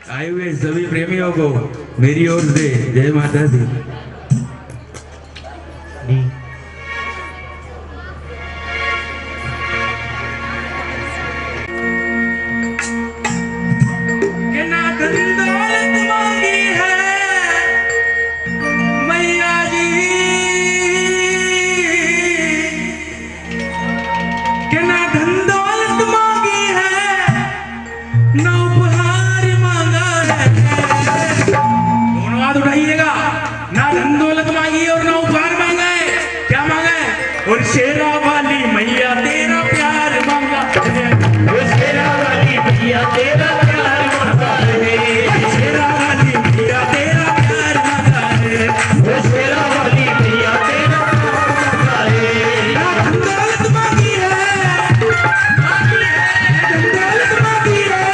आए हुए सभी प्रेमियों को मेरी ओर से जय माता दी। और शेरा वाली मैया तेरा प्यार मांगा है, वो शेरा वाली मैया तेरा प्यार मांगा है, शेरा वाली मैया तेरा प्यार मांगा है, वो शेरा वाली मैया तेरा प्यार मांगा है। ना दौलत मांगी है, दौलत मांगी है,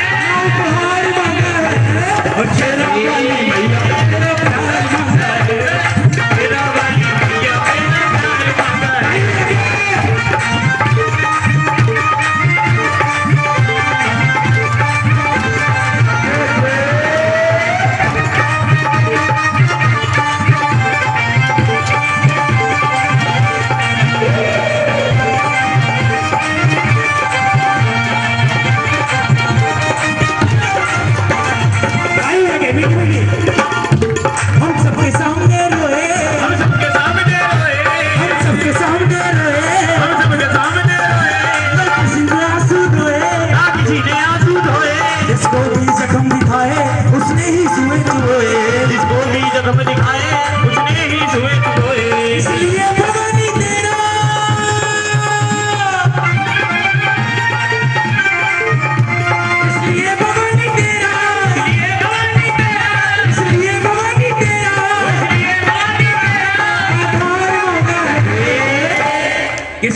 ना उपहार मांगा है, और शेरा वाली मैया तेरा प्यार मांगा है, शेरा वाली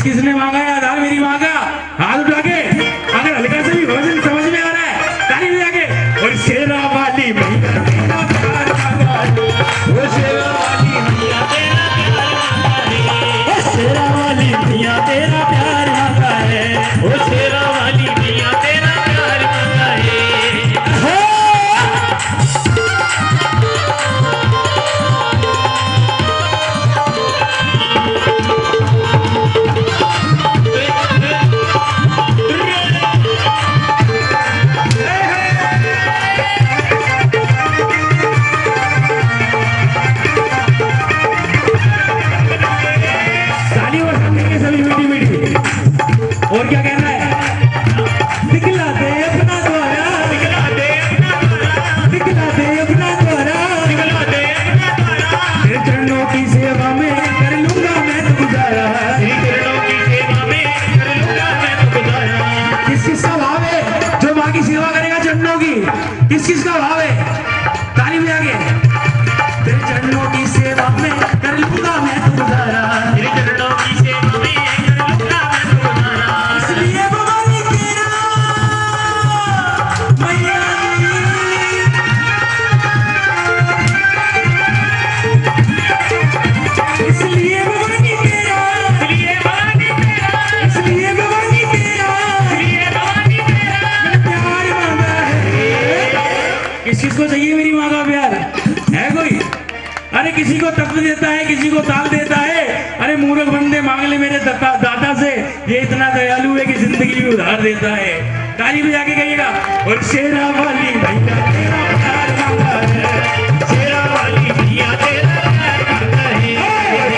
किसने मांगा है आधार? मेरी मांगा हाथ उठा के, अगर हल्का से भी भोजन समझ में आ रहा है ताली बजा के। और शेरा वाली मैया तेरा प्यार मांगा है, वो शेरा वाली मैया तेरा प्यार मांगा है, वो शेरा वाली मैया तेरा प्यार मांगा है, वो शेरा वाली मैया तेरा प्यार मांगा है। और क्या कहना है? दिखला दे अपना द्वारा, दिखला दे अपना द्वारा, दिखला दे अपना द्वारा, दिखला दे अपना द्वारा। तेरे चरणों की सेवा में कर लूंगा मैं तो गुजारा, तेरे चरणों की सेवा में कर लूंगा मैं तो गुजारा। किस किस का भाव है जो माँ की सेवा करेगा चरणों की? किस किस का भाव है? ताली बजा के। तेरे चरणों की सेवा में कर लूंगा मैं तो गुजारा, तेरे चरणों की सेवा में कर लूंगा मैं तो गुजारा। इसलिए भवानी तेरा मैया, इसलिए भवानी तेरा, इसलिए भवानी तेरा, इसलिए भवानी तेरा, इसलिए भवानी तेरा प्यार मांगा है। किस चीज को चाहिए मेरी माँ का प्यार? है कोई? अरे किसी को तत्व देता है, किसी को ताल देता है। अरे मूर्ख बंदे मांग ले मेरे दाता से, ये इतना दयालु है कि जिंदगी भी उधार देता है। ताली बजा के कहिएगा। और शेरा वाली मैया तेरा प्यार मांगा है, शेरा वाली मैया तेरा प्यार मांगा है,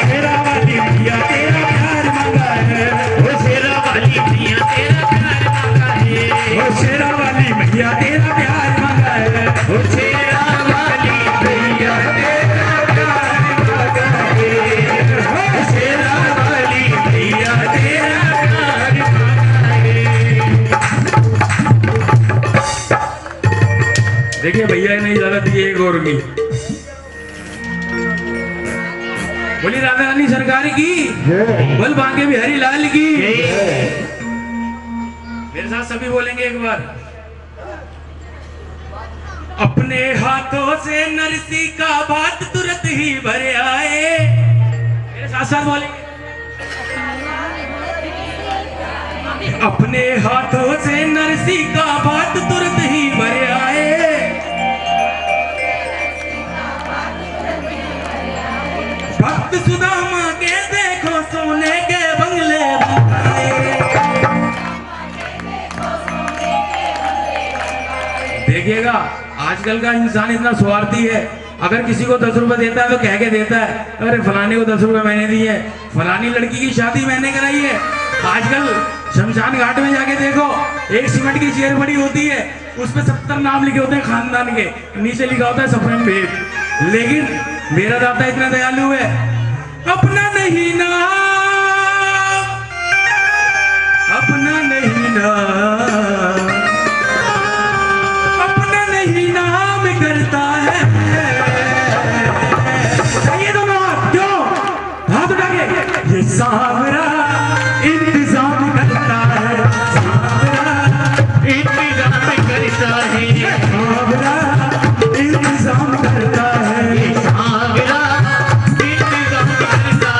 शेरा वाली मैया तेरा प्यार मांगा है, वो शेरा वाली मैया तेरा प्यार मांगा है, वो शेरा वाली मैया तेरा प्यार मांगा है, वो शेरा वाली मैया तेरा प्यार मांगा है, वो शेरा वाली मैया तेरा प्यार मांगा है। देखिए भैया नहीं ज्यादा दिए एक और की। बोली राधा रानी सरकार की, बोल बांके बिहारी लाल की। मेरे साथ सभी बोलेंगे एक बार। अपने हाथों से नरसी का भात तुरंत ही भर आए। मेरे साथ साथ बोलेंगे। अपने हाथों से नरसी का भात तुरंत ही भक्त सुदामा के देखो सोने के बंगले बनाए। देखिएगा आजकल का इंसान इतना स्वार्थी है, अगर किसी को 10 रुपए देता है तो कह के देता है अरे फलाने को 10 रुपए मैंने दिए, फलानी लड़की की शादी मैंने कराई है। आजकल शमशान घाट में जाके देखो, एक सीमेंट की चेयर बड़ी होती है, उस पे 70 नाम लिखे होते हैं खानदान के, नीचे लिखा होता है सफेद भेद। लेकिन मेरा दाता इतना दयालु है, अपना नहीं नाम, अपना नहीं नाम, अपना नहीं नाम करता है। ये दोनों हाथ क्यों हाथ उठा के, ये सांवरा इंतजाम करता है, सांवरा इंतजाम करता है, सांवरा इंतजाम करता है, सांवरा इंतजाम करता है।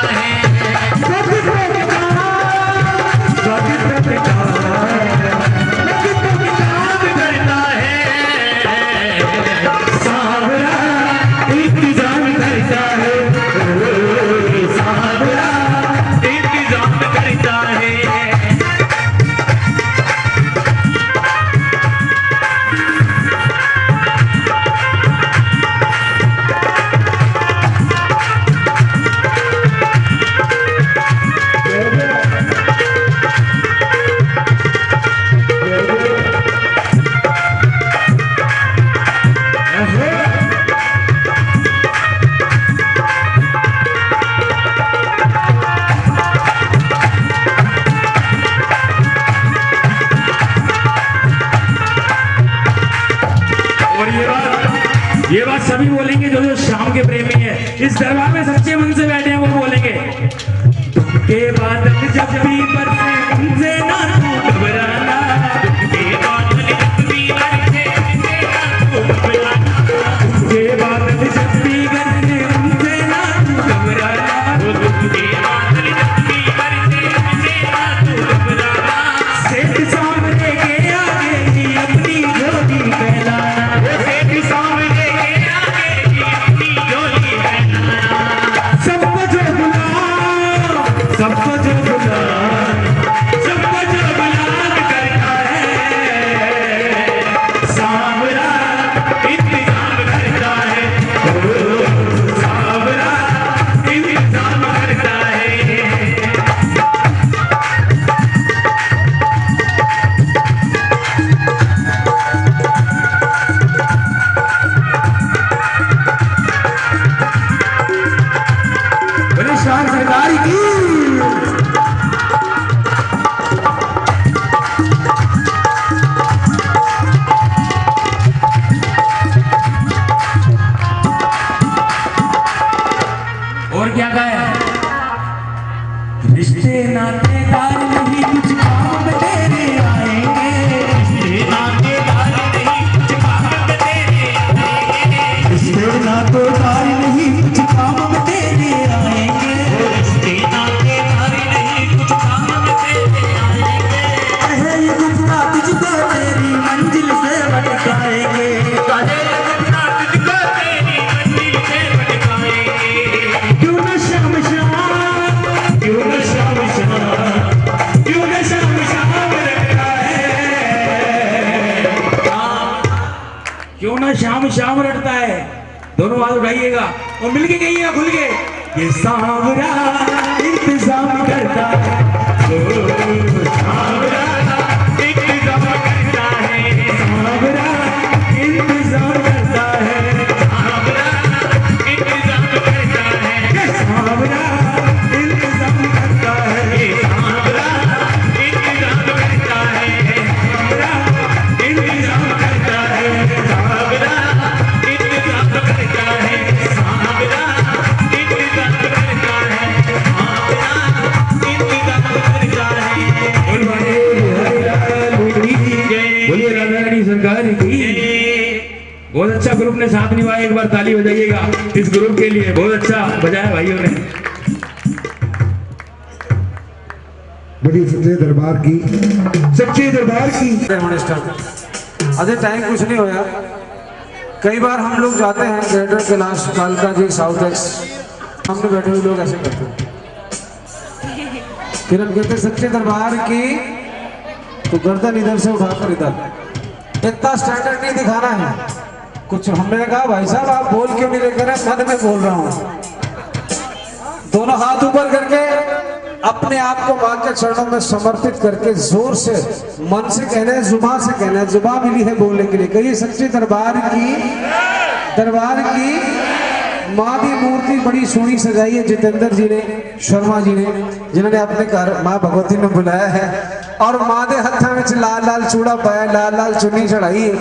ये बात सभी बोलेंगे जो जो शाम के प्रेमी है, इस दरबार में सच्चे मन से बैठे हैं वो बोलेंगे। के बादल जब भी बरसे उनसे ना तू घबराना, के बादल जब भी बरसे उनसे ना तू घबराना, के बादल जब भी बरसे उनसे ना तू घबराना, के बादल जब भी बरसे उनसे ना तू घबराना। सेठ सामने के आगे ही अपनी ज्योति फैलाना, सेठ सामने सबको जो बुला, सबको जो बुलान करता है, सांवरा इंतजाम करता है, सांवरा इंतजाम करता है। बोले शान सरकार की। और क्या कहा है, रिश्ते नातेदार नहीं कुछ काम तेरे आएंगे, रिश्ते नातेदार नहीं कुछ काम तेरे आएंगे, रिश्ते नातेदार नहीं कुछ काम तेरे आएंगे, रिश्ते नातेदार नहीं कुछ काम तेरे आएंगे। ये गुप्ता तुझको तेरी मंजिल से भटकाएंगे, क्यों ना शाम शाम रटता है। दोनों हाथ उठाइएगा और मिलके कहिएगा खुल के, ये सांवरा इंतजाम करता है, सांवरा इंतजाम करता है, सांवरा इंतजाम करता है, सांवरा इंतजाम करता है, सांवरा इंतजाम करता है, सांवरा इंतजाम करता है, सांवरा इंतजाम करता है, सांवरा इंतजाम करता है, सांवरा इंतजाम करता है, सांवरा इंतजाम करता है। बोलिए राधा रानी सरकार की। बहुत अच्छा ग्रुप ने साथ निभाया, एक बार ताली बजाइएगा इस ग्रुप के लिए, बहुत अच्छा बजाया भाइयों ने। बड़ी सच्चे दरबार की, सच्चे दरबार की। अरे टाइम कुछ नहीं होया, कई बार हम लोग जाते हैं ग्रेटर कैलाश कालका जी साउथ एक्स सामने बैठे हुए लोग ऐसे करते हैं। फिर हम कहते सच्चे दरबार की, तो गर्दन इधर से उठाकर इधर। इतना स्टैंडर्ड नहीं दिखाना है कुछ। हमने कहा भाई साहब आप बोल क्यों नहीं लेकर मन में बोल रहा हूँ। दोनों हाथ ऊपर करके अपने आप को मां के चरणों में समर्पित करके जोर से मन से कहना है, जुबान से कहना है। जुबान मिली है बोलने के लिए। कहिए सच्चे दरबार की मां की मूर्ति बड़ी सोहनी सजाई है जितेंद्र जी ने, शर्मा जी ने, जिन्होंने अपने घर मां भगवती ने बुलाया है। और मां के हाथों में लाल लाल चूड़ा पाया, लाल लाल चुन्नी चढ़ाई है।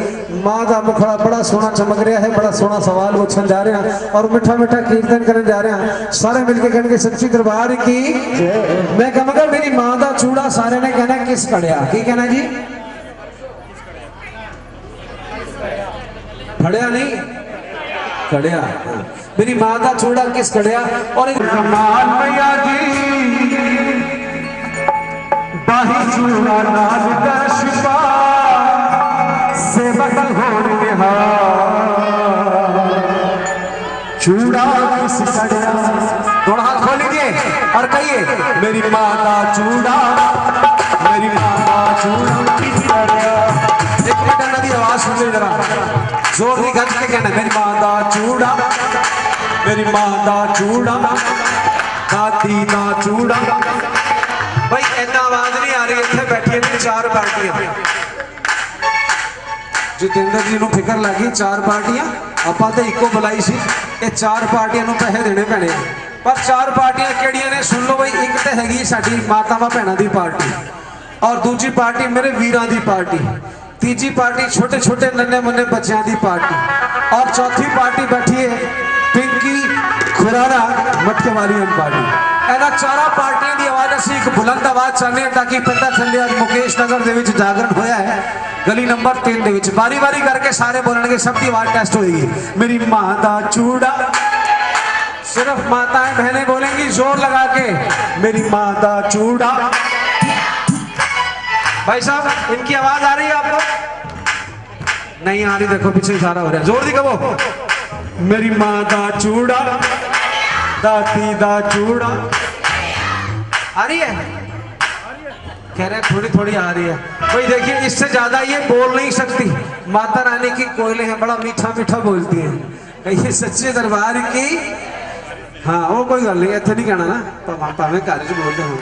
मां का मुखड़ा बड़ा सोहना चमक रहा है, बड़ा सोहना सवाल पूछन जा रहे हैं और मिठा मिठा कीर्तन करने जा रहे हैं। सारे मिलके कहेंगे सच्ची दरबार की। मैं कहूँगा मेरी मां का चूड़ा, सारे ने कहना किस कड़िया। की कहना जी? फड़िया नहीं, कड़िया। मेरी मां का चूड़ा किस कड़िया। और कमाल मैया जी बाही चूड़ा नाज का शिपा से बदल हो निहा चूड़ा किस कड़िया। दोनों हाथ खोल लीजिए और कहिए मेरी मां का चूड़ा, मेरी मां का चूड़ा किस कड़िया। एक मिनट नदी आवाज सुन जरा जोर दी गज के कहना मेरी मां का चूड़ा, मेरी मां का चूड़ा, दादी का चूड़ा। भाई इतना आवाज नहीं आ रही। इतने बैठिए ने 4 पार्टियां। जितेंद्र जी को फिक्र लगी 4 पार्टियां ਆਪਾਂ तो इको बुलाई सी। ये 4 पार्टियां ਨੂੰ पैसे देने पैने। पर 4 पार्टियां ਕਿਹੜੀਆਂ ने सुन लो भाई। एक तो हैगी साडी मातावां भैणां दी पार्टी और दूसरी पार्टी मेरे वीरां दी पार्टी, तीजी पार्टी छोटे छोटे नन्हे मुन्ने बच्चों की पार्टी और चौथी पार्टी बैठी है पिंकी खुराना मटके वाली पार्टी। ਇਹਨਾਂ 4 ਪਾਰਟੀਆਂ ਦੀ ਆਵਾਜ਼ ਅਸੀਂ ਇੱਕ ਬੁਲੰਦ ਆਵਾਜ਼ ਚਾਹੁੰਦੇ ਹਾਂ ਤਾਂ ਕਿ ਪਤਾ ਚੱਲੇ ਅੱਜ ਮੁਕੇਸ਼ ਨਗਰ ਦੇ ਵਿੱਚ ਜਾਗਰਣ ਹੋਇਆ ਹੈ ਗਲੀ ਨੰਬਰ 3 ਦੇ ਵਿੱਚ। ਵਾਰੀ ਵਾਰੀ ਕਰਕੇ ਸਾਰੇ ਬੋਲਣਗੇ, ਸਭ ਦੀ ਆਵਾਜ਼ ਟੈਸਟ ਹੋਏਗੀ। ਮੇਰੀ ਮਾਂ ਦਾ ਚੂੜਾ, सिर्फ माताएं बहनें बोलेंगी जोर लगा के मेरी मां का चूड़ा। भाई साहब इनकी आवाज आ रही है आपको? नहीं आ रही। देखो पीछे इशारा हो रहा है। जोर दी कहो मेरी मां का चूड़ा, दादी का चूड़ा। आ रही है? कह रहे थोड़ी थोड़ी आ रही है। कोई देखिए इससे ज्यादा ये बोल नहीं सकती। माता रानी की कोयले हैं, बड़ा मीठा मीठा बोलती है। ये सच्चे दरबार की। हाँ वो कोई गल नहीं, इतने नहीं कहना ना भावे घर च बोलते हो।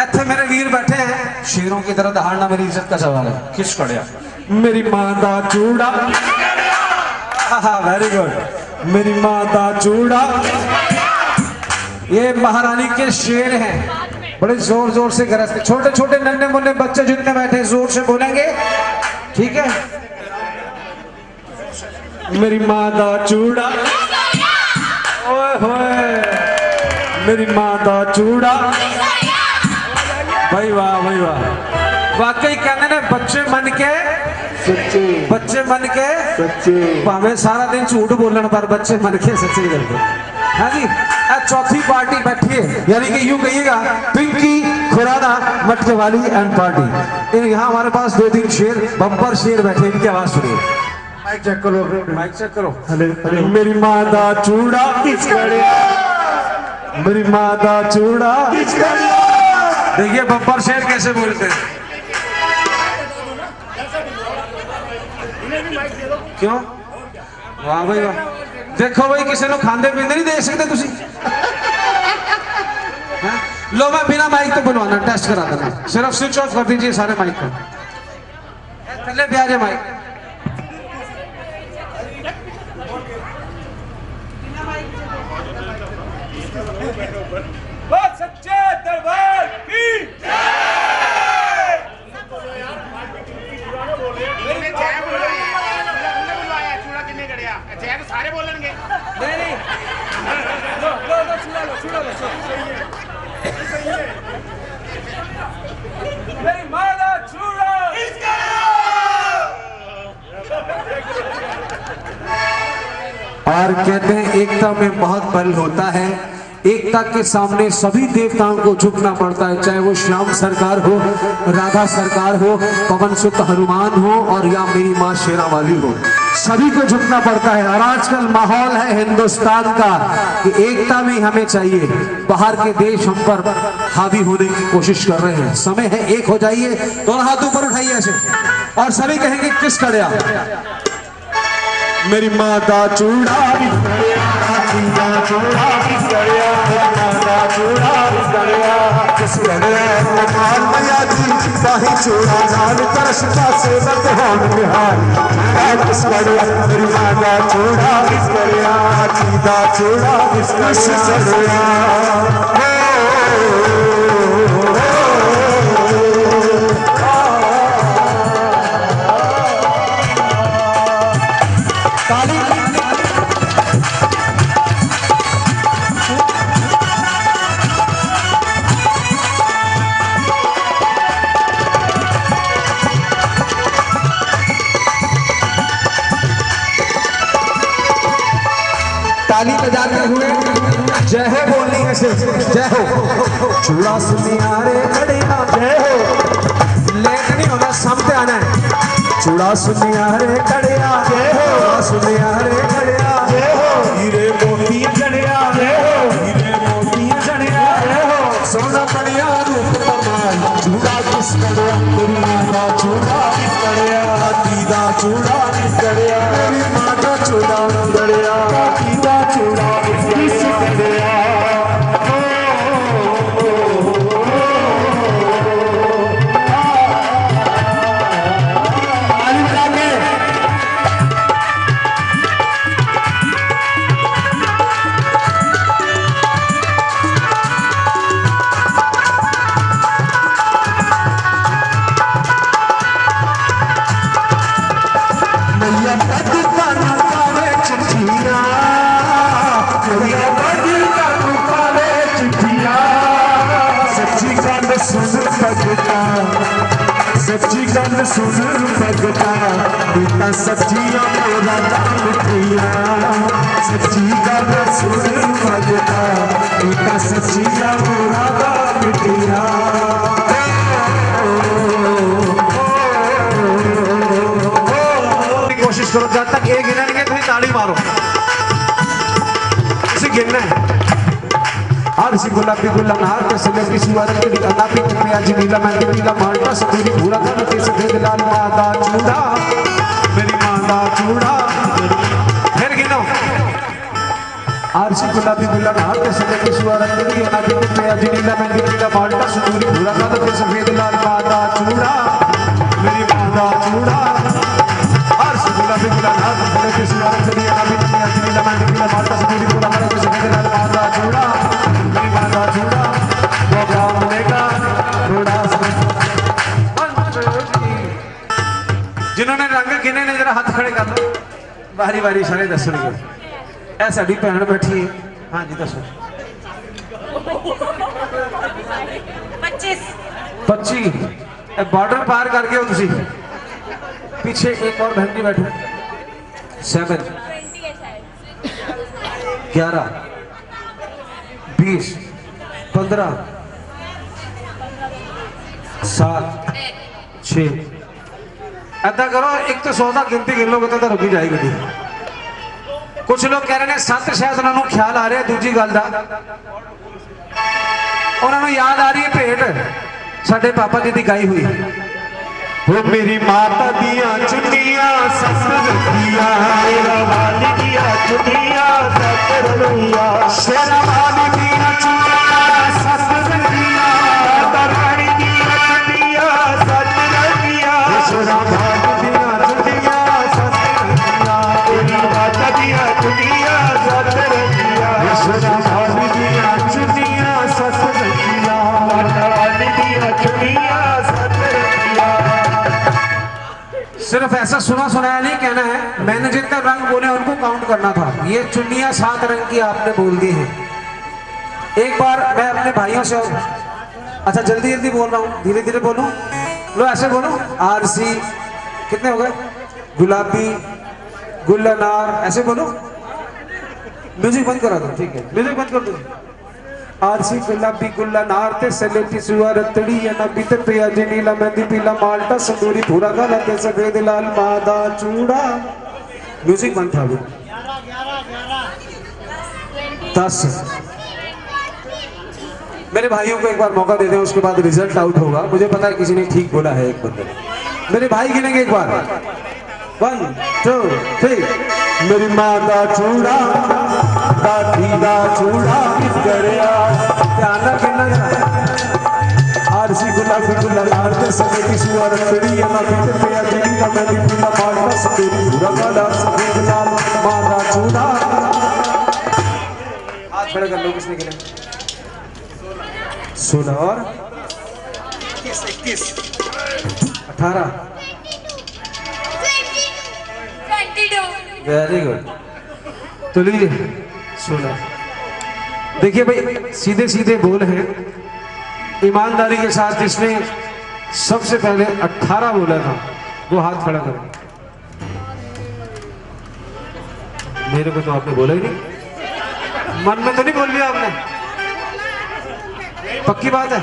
इतने मेरे वीर बैठे हैं, शेरों की तरह दहाड़ना मेरी इज्जत का सवाल है। किस कड़िया मेरी मां का चूड़ा। Very good. मेरी मां का चूड़ा। ये महारानी के शेर हैं, बड़े जोर जोर से गरजते। छोटे छोटे नन्हे मुन्ने बच्चे जितने बैठे जोर से बोलेंगे, ठीक है? मेरी मां का चूड़ा, ओए होए मेरी मां का चूड़ा। भाई वाह भाई वाह। वाकई कहने ने बच्चे मन के सच्चे, बच्चे मन के सच्चे। भावे सारा दिन झूठ बोलन पर बच्चे मन के सच्चे करते। हाँ जी। चौथी पार्टी बैठी है, यानी कि यूं कहिएगा पिंकी खुराना मटके वाली एंड पार्टी। यहाँ हमारे पास 2-3 शेर, बम्पर शेर बैठे, इनकी आवाज सुनिए। माइक चेक करो, माइक चेक करो। मेरी मां का चूड़ा किस कड़िया, मेरी मां का चूड़ा किस कड़िया। देखिए बम्पर शेर कैसे बोलते हैं। क्यों? वाह भाई वाह। देखो भाई किसी को खाते पीते नहीं देख सकते तुसी। लो मैं बिना माइक तो बुलवाना टेस्ट करा देना। सिर्फ स्विच ऑफ कर दीजिए सारे माइक को। थल्ले पे आ जाए माइक। सच्चे दरबार की सारे बोलेंगे। नहीं मेरी मां का चूड़ा। और कहते हैं एकता में बहुत बल होता है। एकता के सामने सभी देवताओं को झुकना पड़ता है, चाहे वो श्याम सरकार हो, राधा सरकार हो, पवन सुत हनुमान हो और या मेरी माँ शेरा वाली हो। सभी को झुकना पड़ता है। और आजकल माहौल है हिंदुस्तान का कि एकता में हमें चाहिए, बाहर के देश हम पर हावी होने की कोशिश कर रहे हैं। समय है, एक हो जाइए, दोनों हाथ ऊपर उठाइए ऐसे, और सभी कहेंगे किस कड़िया। मेरी माता चूड़ा चूड़ा माता चूड़ा किस मैया जी ताही चूड़ा जान तरसता से बदहान बिहार किस मेरी माता चूड़ा किस चीदा चूड़ा किस ताली बजाते हुए जय हो बोलनी है सिर्फ, जय हो। चूड़ा सुनियारे खड़िया जय हो, लेट नहीं होना, सामने आना है। चूड़ा सुनियारे खड़िया जय हो, सुनियारे खड़िया जय हो, हीरे मोती जड़िया जय हो, हीरे मोती जड़िया जय हो, सोना कड़िया रूप कमाल चूड़ा किस कड़िया, मेरी माता चूड़ा किस कड़िया, दीदा चूड़ा किस कड़िया, मेरी माता चूड़ा कड़िया, दीदा चूड़ा किस कड़िया। सच्ची गल सुन भगता बीता सच्चियां मोरा मिठिया, सच्ची गल सुन भगता बीता सच्चियां मोरा मिठिया। कोशिश करो, जब तक एक गिनेंगे तो ताली मारो, इसे गिनना है। हर सी गुलाबी गुलनहार के सले की सुवारत की अनापी में आज नीला मैं नीला माल्टा सदूरी पूरा कर के सफेद लाल मादा चूड़ा, मेरी मादा चूड़ा। फिर गिनो, हर सी गुलाबी गुलनहार के सले की सुवारत की अनापी में आज नीला मैं नीला माल्टा सदूरी पूरा कर के सफेद लाल मादा चूड़ा, मेरी मादा चूड़ा। हर सी गुलाबी गुलनहार के सले की सुवारत की अनापी में आज नीला मैं नीला माल्टा सदूरी पूरा कर के सफेद लाल मादा चूड़ा, चूड़ा वो गाने का थोड़ा। जिन्होंने रंग गिने ने जरा हाथ खड़े कर लो, बारी बारी सारे दसणगे। ऐ साडी भैन बैठी है, हाँ जी दसो। 25 बॉर्डर पार करके हो तुसी। पीछे एक और बहन भी बैठे 7 11 20 15 7 6। ऐसा करो, एक तो 100 गिनती गिन लोगे तो रुकी जाएगी गड्डी। कुछ लोग कह रहे हैं 7 शायद उन्होंने ख्याल आ रहा है दूजी गल का, उन्होंने याद आ रही है भेंट साडे पापा जी की गाई हुई। वो मेरी माता दिया चुनिया सस रखिया, मेरा वाली दिया चुनिया सस रखिया, शेरा वाली दिया चुनिया सस रखिया, माता रानी दिया चुनिया सस रखिया, शेरा वाली दिया चुनिया सस रखिया, मेरी माता दिया चुनिया सस रखिया, शेरा वाली दिया चुनिया सस रखिया, माता रानी दिया चुनिया सस रखिया। सिर्फ ऐसा सुना सुनाया नहीं कहना है, मैंने जितने रंग बोले उनको काउंट करना था। ये चुन्नियां 7 रंग की आपने बोल दी है। एक बार मैं अपने भाइयों से, अच्छा जल्दी जल्दी बोल रहा हूँ, धीरे धीरे बोलूं, लो ऐसे बोलो। आरसी कितने हो गए, गुलाबी गुलनार, ऐसे बोलो। म्यूजिक बंद करा दो, ठीक है म्यूजिक बंद कर दो। आरसी गुलाबी गुलनार ते सलेटी सुअरतड़ी नबी ते पिया नीला मेहंदी पीला माल्टा संदूरी भूरा काला ते सफेद लाल मादा चूड़ा, म्यूजिक बंद था अभी 10। मेरे भाइयों को एक बार मौका देते हैं, उसके बाद रिजल्ट आउट होगा। मुझे पता है किसी ने ठीक बोला है, एक बंदे ने। मेरे भाई गिनेंगे एक बार, 1 2 3। मेरी माँ का चूड़ा दादी का चूड़ा गड़िया ध्यान ना गिनना। आरसी गुलाबी गुलाल के सके की सुअर तेरी ना बीते पे अजनी का मैं पूरा पाड़ का तेरी पूरा काला सफेद लाल माँ का चूड़ा। हाथ खड़े कर लो, किसने गिने? 16 और 21 18 वेरी गुड। तो लीजिए 16। देखिए भाई, सीधे सीधे बोल हैं। ईमानदारी के साथ जिसने सबसे पहले 18 बोला था वो हाथ खड़ा करें। मेरे को तो आपने बोला ही नहीं, मन में तो नहीं बोल लिया आपने? पक्की बात है?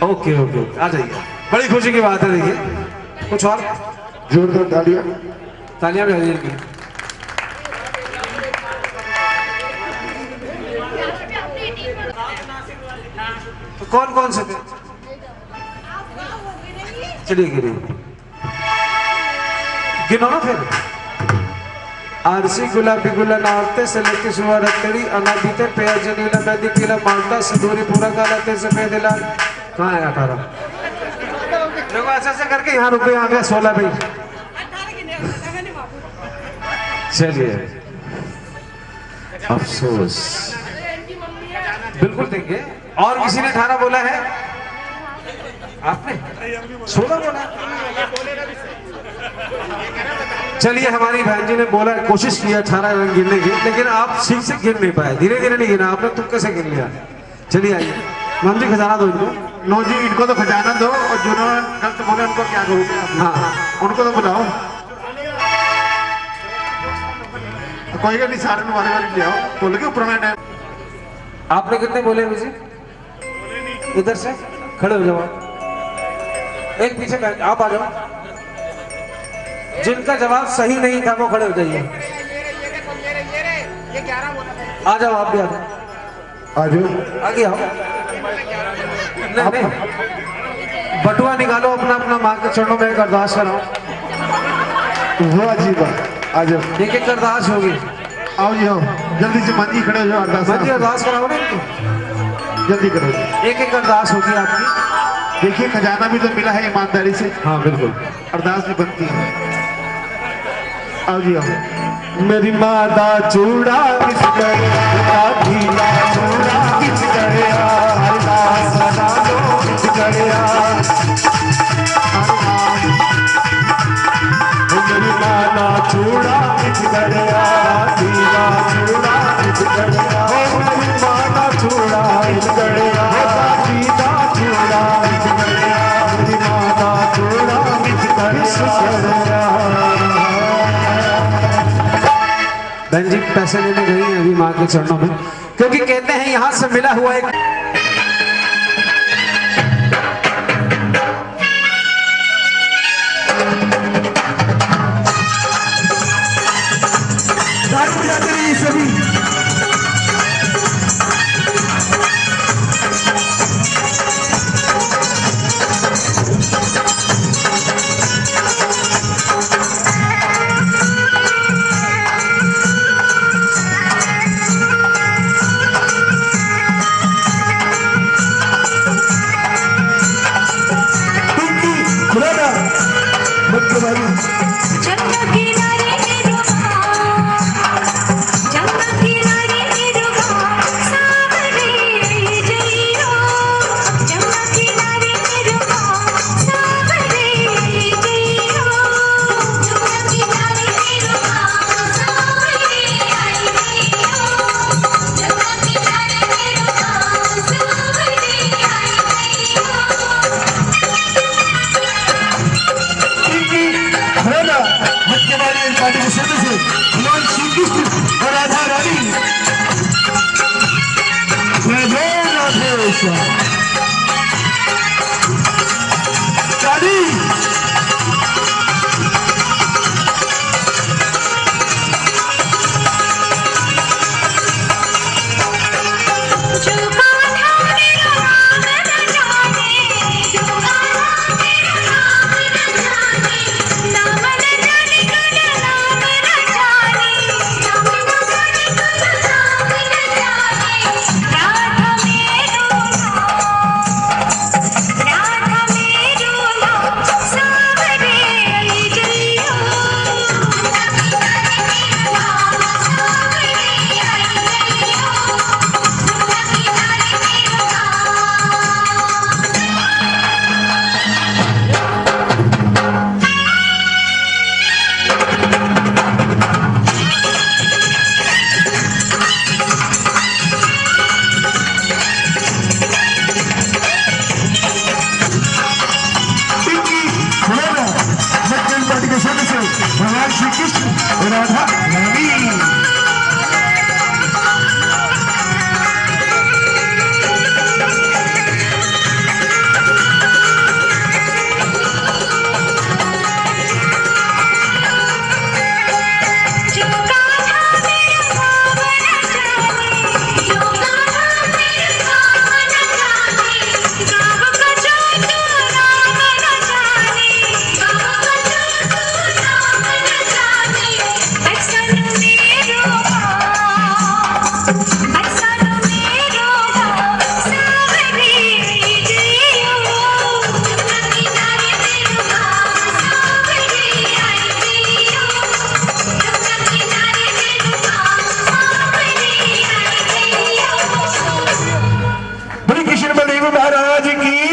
ओके ओके ओके, आ जाइए। बड़ी खुशी की बात है। देखिए कुछ और जोरदार तालियां तालियां बजा दीजिए। तो कौन कौन से थे? चलिए गिनिए, गिनो ना फिर। आरसी गुलाबी गुला नारते से लेके सुअर तेरी अनाबीते पेयर जनीला मेहंदी पीला मांगता सिंदूरी पूरा काला तेरे से पे दिला। कहाँ है 18? देखो ऐसे ऐसे करके यहाँ रुक गए, आ गए 16 भाई। चलिए, अफसोस। बिल्कुल देंगे। और किसी ने 18 बोला है? आपने 16 बोला? चलिए, हमारी बहन जी ने बोला, कोशिश की 18 रन गिनने की, लेकिन आप ठीक से गिन नहीं पाए, धीरे धीरे नहीं गिना आपने, तुक्के से गिन लिया। चलिए आइए, मान जी खजाना दो इनको। नो जी, इनको तो खजाना दो, और जिन्होंने गलत बोले उनको क्या करोगे? हाँ, उनको तो बुलाओ। कोई नहीं, सारे में बारी बारी ले आओ। बोल के ऊपर में आपने कितने बोले मुझे? इधर से खड़े हो जाओ आप। एक पीछे बैठ, आप आ जाओ। जिनका जवाब सही नहीं था वो खड़े हो जाइए। आ जाओ, आप भी आ जाओ। आ जाओ, आगे आओ। नहीं नहीं, बटुआ निकालो अपना अपना, माँ के चरणों में अरदास कराओ। वाह जी वाह, आ जाओ। एक एक अरदास होगी। आओ जी, आओ जल्दी से। मंजी खड़े हो जाओ, मंजी अरदास कराओ ना, जल्दी करो। एक एक अरदास होगी आपकी। देखिए, खजाना भी तो मिला है ईमानदारी से। हाँ बिल्कुल, अरदास भी बनती है। आओ जी, आओ। मेरी माँ दा चूड़ा किस गड़िया, ढीला चूड़ा किस गड़िया, अरदास बना लो किस गड़िया। मेरी माँ दा चूड़ा किस गड़िया, ढीला चूड़ा किस गड़िया। मेरी माँ दा चूड़ा किस गड़िया, ढीला चूड़ा किस गड़िया। मेरी माँ दा चूड़ा किस गड़िया। बहन जी पैसे लेने गई हैं अभी माँ के चरणों में, क्योंकि कहते हैं यहाँ से मिला हुआ एक सभी संग से भगवान श्री कृष्ण और राधा रानी। महाराज की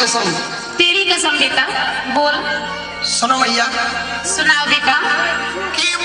कसम। तेरी कसम बेटा, बोल। सुनो भैया, सुनाओ बेटा। कि